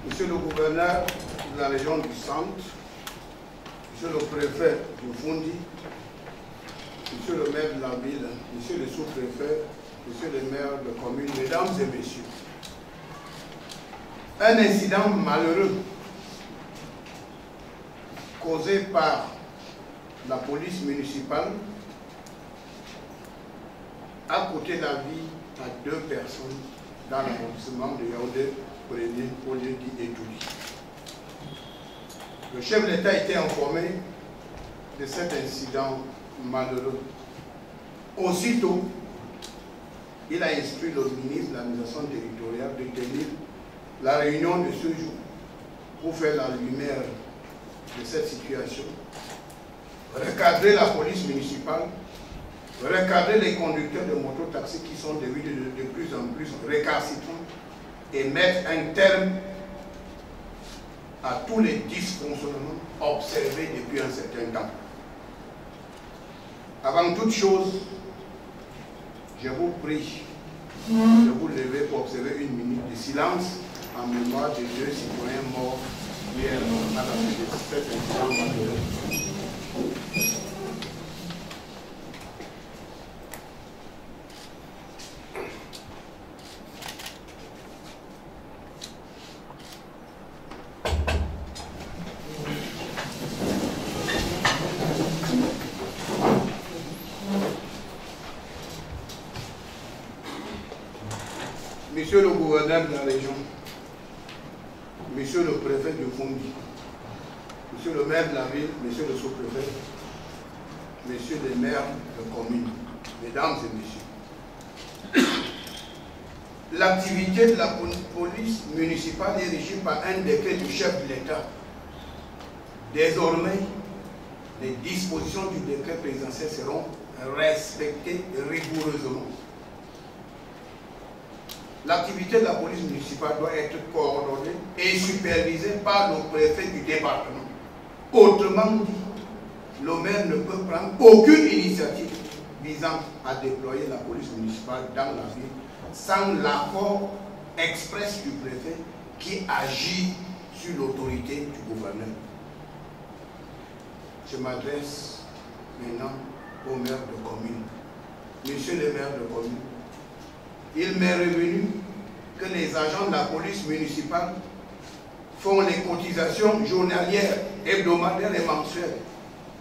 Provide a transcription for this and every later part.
Monsieur le gouverneur de la région du Centre, Monsieur le préfet du Fundi, Monsieur le maire de la ville, Monsieur le sous-préfet, Monsieur le maire de commune, Mesdames et Messieurs, un incident malheureux causé par la police municipale a coûté la vie à 2 personnes dans l'arrondissement de Yaoundé, Oledi et Douli. Le chef de l'État a été informé de cet incident malheureux. Aussitôt, il a instruit le ministre de l'administration territoriale de tenir la réunion de ce jour pour faire la lumière de cette situation, recadrer la police municipale, recadrer les conducteurs de mototaxis qui sont devenus de plus en plus récalcitrants et mettre un terme à tous les dysfonctionnements observés depuis un certain temps. Avant toute chose, je vous prie de vous lever pour observer une minute de silence en mémoire des 2 citoyens morts hier à la suite de cet incident malheureux. Monsieur le gouverneur de la région, Monsieur le préfet du Fundi, Monsieur le maire de la ville, Monsieur le sous-préfet, Monsieur les maires de commune, Mesdames et Messieurs, l'activité de la police municipale est régie par un décret du chef de l'État. Désormais, les dispositions du décret présidentiel seront respectées rigoureusement. L'activité de la police municipale doit être coordonnée et supervisée par le préfet du département. Autrement dit, le maire ne peut prendre aucune initiative visant à déployer la police municipale dans la ville sans l'accord express du préfet qui agit sur l'autorité du gouverneur. Je m'adresse maintenant au maire de commune. Monsieur le maire de commune, il m'est revenu que les agents de la police municipale font les cotisations journalières, hebdomadaires et mensuelles.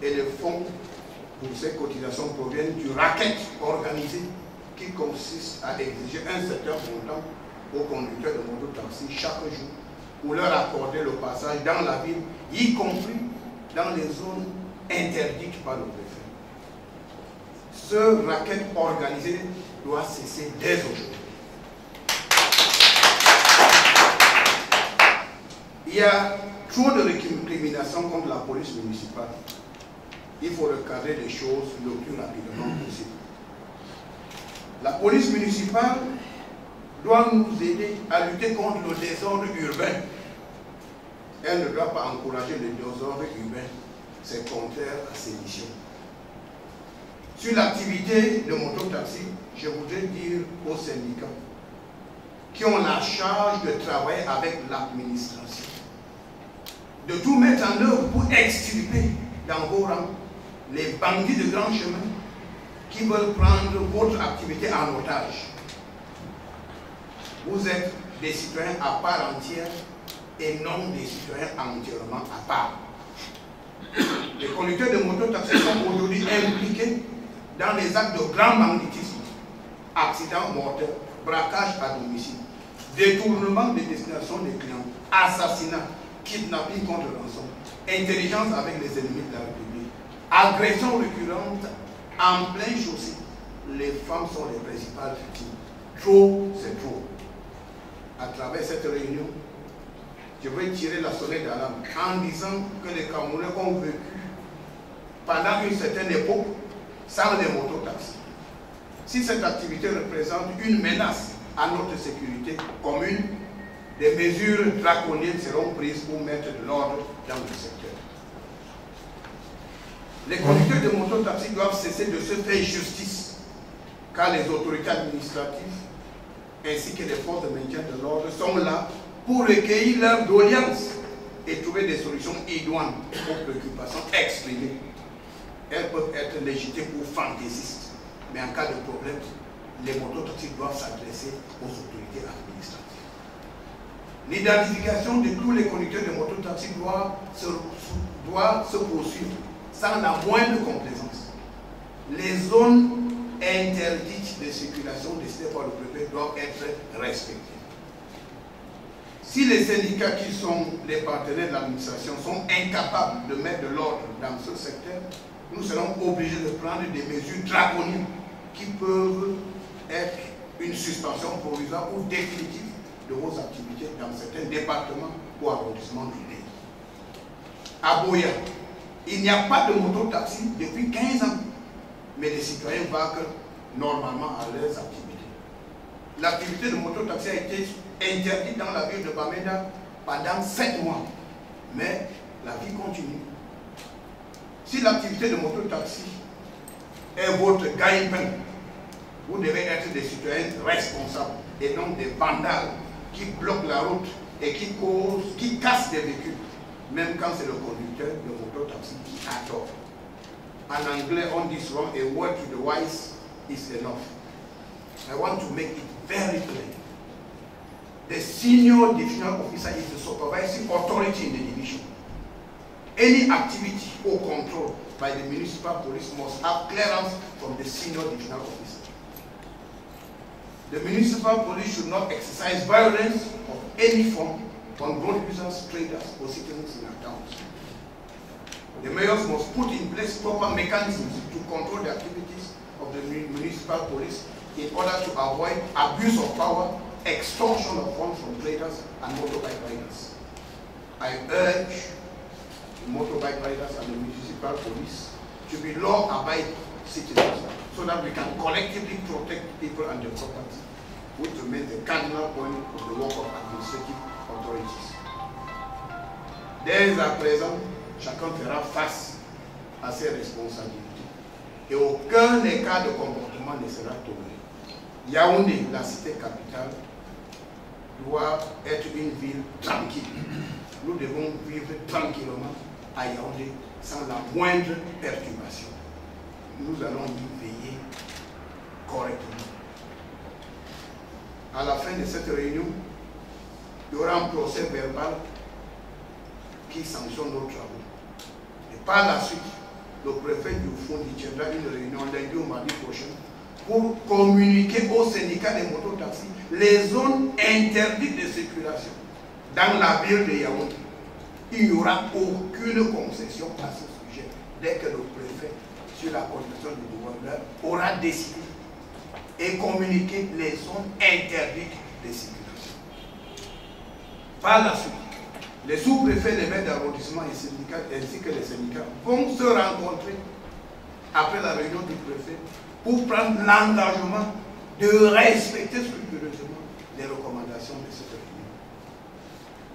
Et les fonds pour ces cotisations proviennent du racket organisé qui consiste à exiger un certain montant aux conducteurs de mototaxi chaque jour pour leur accorder le passage dans la ville, y compris dans les zones interdites par le préfet. Ce racket organisé doit cesser dès aujourd'hui. Il y a trop de récriminations contre la police municipale. Il faut recadrer les choses le plus rapidement possible. La police municipale doit nous aider à lutter contre le désordre urbain. Elle ne doit pas encourager le désordre urbain. C'est contraire à ses missions. Sur l'activité de mototaxi, je voudrais dire aux syndicats qui ont la charge de travailler avec l'administration de tout mettre en œuvre pour extirper dans vos rangs les bandits de grand chemin qui veulent prendre votre activité en otage. Vous êtes des citoyens à part entière et non des citoyens entièrement à part. Les conducteurs de mototaxi sont aujourd'hui impliqués dans les actes de grand banditisme, accidents mortels, braquage à domicile, détournement des destinations des clients, assassinat, kidnapping contre rançon, intelligence avec les ennemis de la République, agression récurrente en plein chaussée. Les femmes sont les principales victimes. Trop, c'est trop. À travers cette réunion, je vais tirer la sonnette d'alarme en disant que les Camerounais ont vécu pendant une certaine époque sans les mototaxis. Si cette activité représente une menace à notre sécurité commune, des mesures draconiennes seront prises pour mettre de l'ordre dans le secteur. Les conducteurs de mototaxis doivent cesser de se faire justice, car les autorités administratives ainsi que les forces de maintien de l'ordre sont là pour recueillir leurs doléances et trouver des solutions idoines aux préoccupations exprimées. Elles peuvent être légitimes ou fantaisistes, mais en cas de problème, les mototaxis doivent s'adresser aux autorités administratives. L'identification de tous les conducteurs de mototaxis doit se poursuivre sans la moindre complaisance. Les zones interdites de circulation décidées par le préfet doivent être respectées. Si les syndicats qui sont les partenaires de l'administration sont incapables de mettre de l'ordre dans ce secteur, nous serons obligés de prendre des mesures draconiennes qui peuvent être une suspension provisoire ou définitive de vos activités dans certains départements ou arrondissements du pays. À Boya, il n'y a pas de moto-taxi depuis 15 ans, mais les citoyens vaquent normalement à leurs activités. L'activité de moto-taxi a été interdite dans la ville de Bamenda pendant 7 mois, mais la vie continue. Si l'activité de moto-taxi est votre gagne-pain, vous devez être des citoyens responsables et non des vandales qui bloquent la route et qui cassent des véhicules, même quand c'est le conducteur de moto-taxi qui a tort. En anglais, on dit souvent, a word to the wise is enough. I want to make it very clear. The senior divisional officer is the supervising authority in the division. Any activity or control by the municipal police must have clearance from the senior divisional officer. The municipal police should not exercise violence of any form on road users, traders, or citizens in our towns. The mayors must put in place proper mechanisms to control the activities of the municipal police in order to avoid abuse of power, extortion of funds from traders and motorbike riders. I urge the motorbike riders and the municipal police to be law-abiding citizens so that we can collectively protect people and their property, which remains the cardinal point of the work of administrative authorities. Dès à présent, chacun fera face à ses responsabilités et aucun écart de comportement ne sera toléré. Yaoundé, la cité capitale, doit être une ville tranquille. Nous devons vivre tranquillement à Yaoundé sans la moindre perturbation. Nous allons y veiller correctement. À la fin de cette réunion, il y aura un procès verbal qui sanctionne nos travaux. Et par la suite, le préfet du Fondi tiendra une réunion lundi ou mardi prochain pour communiquer aux syndicats des mototaxis les zones interdites de circulation dans la ville de Yaoundé. Il n'y aura aucune concession à ce sujet dès que le préfet, sur la coordination du gouverneur, aura décidé et communiqué les zones interdites de circulation. Par la suite, les sous-préfets, les maires d'arrondissement et syndicats, ainsi que les syndicats, vont se rencontrer après la réunion du préfet pour prendre l'engagement de respecter scrupuleusement les recommandations de cette réunion.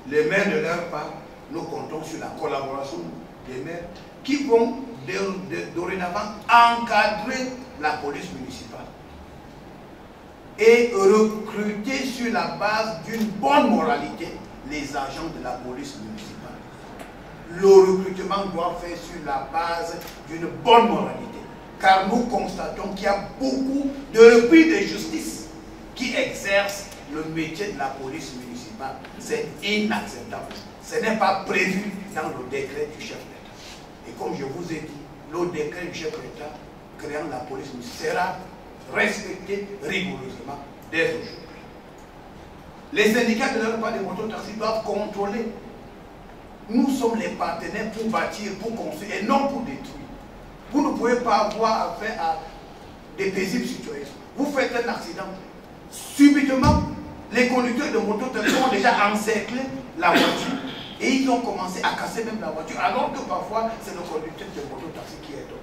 Les maires de leur part, nous comptons sur la collaboration des maires qui vont dorénavant encadrer la police municipale et recruter sur la base d'une bonne moralité les agents de la police municipale. Le recrutement doit faire sur la base d'une bonne moralité, car nous constatons qu'il y a beaucoup de repris de justice qui exercent le métier de la police municipale. C'est inacceptable. Ce n'est pas prévu dans le décret du chef d'État. Et comme je vous ai dit, le décret du chef d'État créant la police municipale sera respecté rigoureusement dès aujourd'hui. Les syndicats de leur part des mototaxis doivent contrôler. Nous sommes les partenaires pour bâtir, pour construire et non pour détruire. Vous ne pouvez pas avoir affaire à des paisibles citoyens. Vous faites un accident. Subitement, les conducteurs de mototaxis ont déjà encerclé la voiture. Et ils ont commencé à casser même la voiture, alors que parfois c'est le conducteur de mototaxi qui est tort.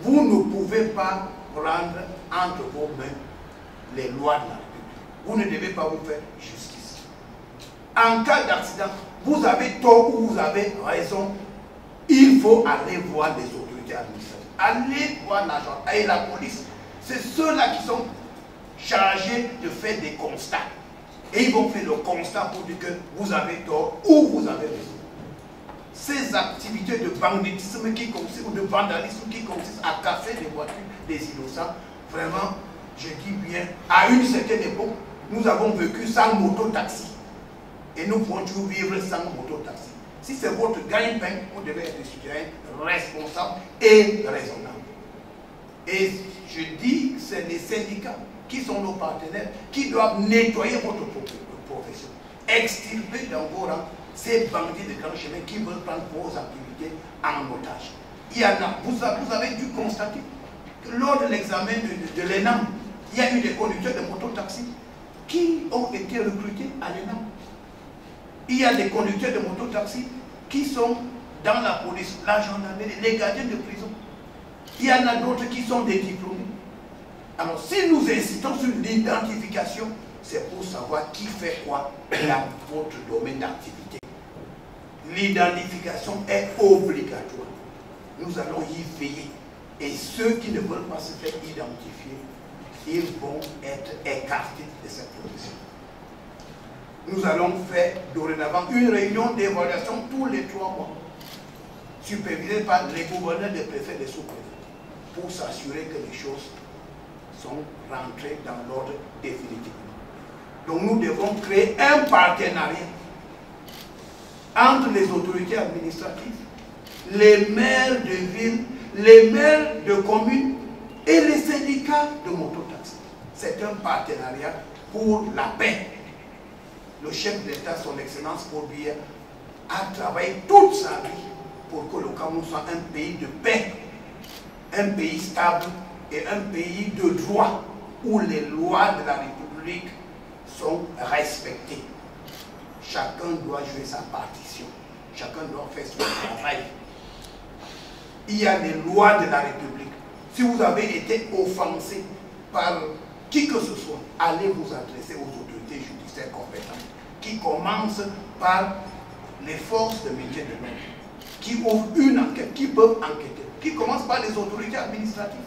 Vous ne pouvez pas prendre entre vos mains les lois de la République. Vous ne devez pas vous faire justice. En cas d'accident, vous avez tort ou vous avez raison, il faut aller voir les autorités administratives. Allez voir l'agent et la police. C'est ceux-là qui sont chargés de faire des constats. Et ils vont faire le constat pour dire que vous avez tort ou vous avez raison. Ces activités de banditisme qui consistent, ou de vandalisme qui consistent à casser les voitures des innocents, vraiment, je dis bien, à une certaine époque, nous avons vécu sans moto-taxi. Et nous pouvons toujours vivre sans moto-taxi. Si c'est votre gagne-pain, vous devez être citoyen responsable et raisonnable. Et je dis, c'est les syndicats qui sont nos partenaires qui doivent nettoyer votre profession. Extirper dans vos rangs ces bandits de grand chemin qui veulent prendre vos activités en otage. Il y en a, vous avez dû constater que lors de l'examen de l'ENAM, il y a eu des conducteurs de moto-taxi qui ont été recrutés à l'ENAM. Il y a des conducteurs de moto-taxi qui sont dans la police, la gendarmerie, les gardiens de prison. Il y en a d'autres qui sont des diplômés. Alors, si nous incitons sur l'identification, c'est pour savoir qui fait quoi dans votre domaine d'activité. L'identification est obligatoire. Nous allons y veiller. Et ceux qui ne veulent pas se faire identifier, ils vont être écartés de cette profession. Nous allons faire dorénavant une réunion d'évaluation tous les 3 mois, supervisée par les gouverneurs, les préfets, les sous-préfets, pour s'assurer que les choses sont rentrées dans l'ordre définitivement. Donc nous devons créer un partenariat entre les autorités administratives, les maires de villes, les maires de communes et les syndicats de mototaxi. C'est un partenariat pour la paix. Le chef d'État, son Excellence Paul Biya, a travaillé toute sa vie pour que le Cameroun soit un pays de paix, un pays stable et un pays de droit où les lois de la République sont respectées. Chacun doit jouer sa partition. Chacun doit faire son travail. Il y a les lois de la République. Si vous avez été offensé par qui que ce soit, allez vous adresser aux autorités judiciaires compétentes, qui commencent par les forces de maintien de l'ordre, qui ouvrent une enquête, qui peuvent enquêter, qui commencent par les autorités administratives.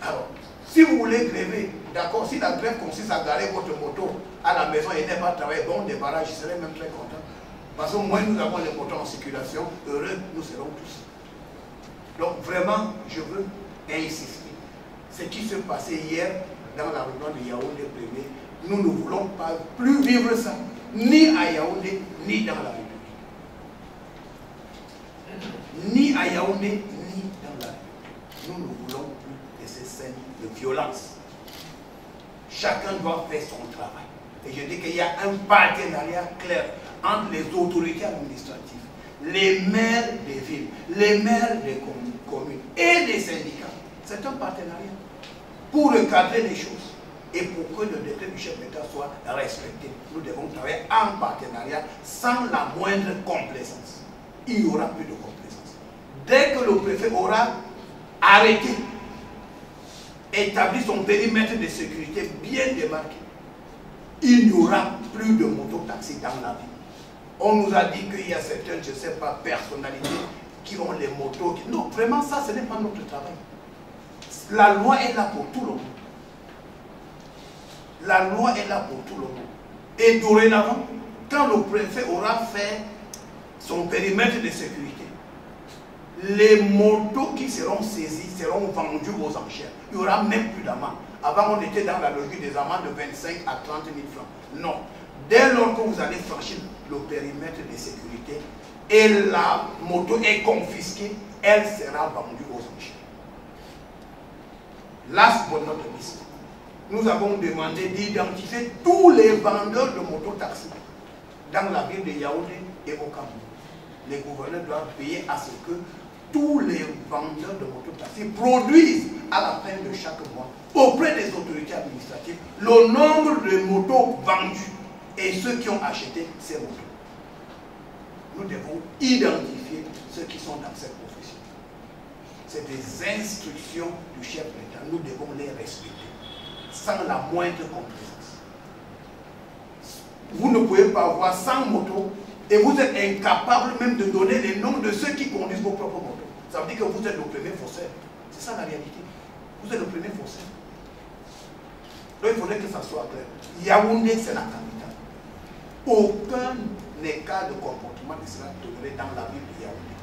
Alors, si vous voulez gréver, d'accord, si la grève consiste à garer votre moto à la maison et n'est pas travailler, bon débarras, je serais même très content. Parce que moins nous avons les motos en circulation, heureux nous serons tous. Donc vraiment, je veux insister. Ce qui se passait hier dans la région de Yaoundé premier, nous ne voulons pas plus vivre ça, ni à Yaoundé, ni dans la République. Ni à Yaoundé, ni dans la République. Nous ne voulons plus de ces scènes de violence. Chacun doit faire son travail. Et je dis qu'il y a un partenariat clair entre les autorités administratives, les maires des villes, les maires des communes et les syndicats. C'est un partenariat pour recadrer les choses et pour que le décret du chef d'État soit respecté. Nous devons travailler en partenariat sans la moindre complaisance. Il n'y aura plus de complaisance. Dès que le préfet aura arrêté, établi son périmètre de sécurité bien démarqué, il n'y aura plus de mototaxi dans la ville. On nous a dit qu'il y a certaines, je ne sais pas, personnalités qui ont les motos. Non, vraiment, ça, ce n'est pas notre travail. La loi est là pour tout le monde. La loi est là pour tout le monde. Et dorénavant, quand le préfet aura fait son périmètre de sécurité, les motos qui seront saisies seront vendues aux enchères. Il n'y aura même plus d'amende. Avant, on était dans la logique des amendes de 25 à 30 000 francs. Non. Dès lors que vous allez franchir le périmètre de sécurité et la moto est confisquée, elle sera vendue aux enchères. Last but not least, nous avons demandé d'identifier tous les vendeurs de mototaxis dans la ville de Yaoundé et au Cameroun. Les gouverneurs doivent veiller à ce que tous les vendeurs de mototaxis produisent à la fin de chaque mois auprès des autorités administratives le nombre de motos vendues et ceux qui ont acheté ces motos. Nous devons identifier ceux qui sont dans cette profession. C'est des instructions du chef d'État. Nous devons les respecter sans la moindre complaisance. Vous ne pouvez pas avoir 100 motos et vous êtes incapable même de donner les noms de ceux qui conduisent vos propres motos. Ça veut dire que vous êtes le premier faussaire. C'est ça la réalité. Vous êtes le premier faussaire. Donc il faudrait que ça soit clair. Yaoundé, c'est la capitale. Aucun écart de comportement ne sera toléré dans la ville de Yaoundé.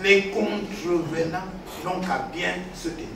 Les contrevenants n'ont qu'à bien se tenir.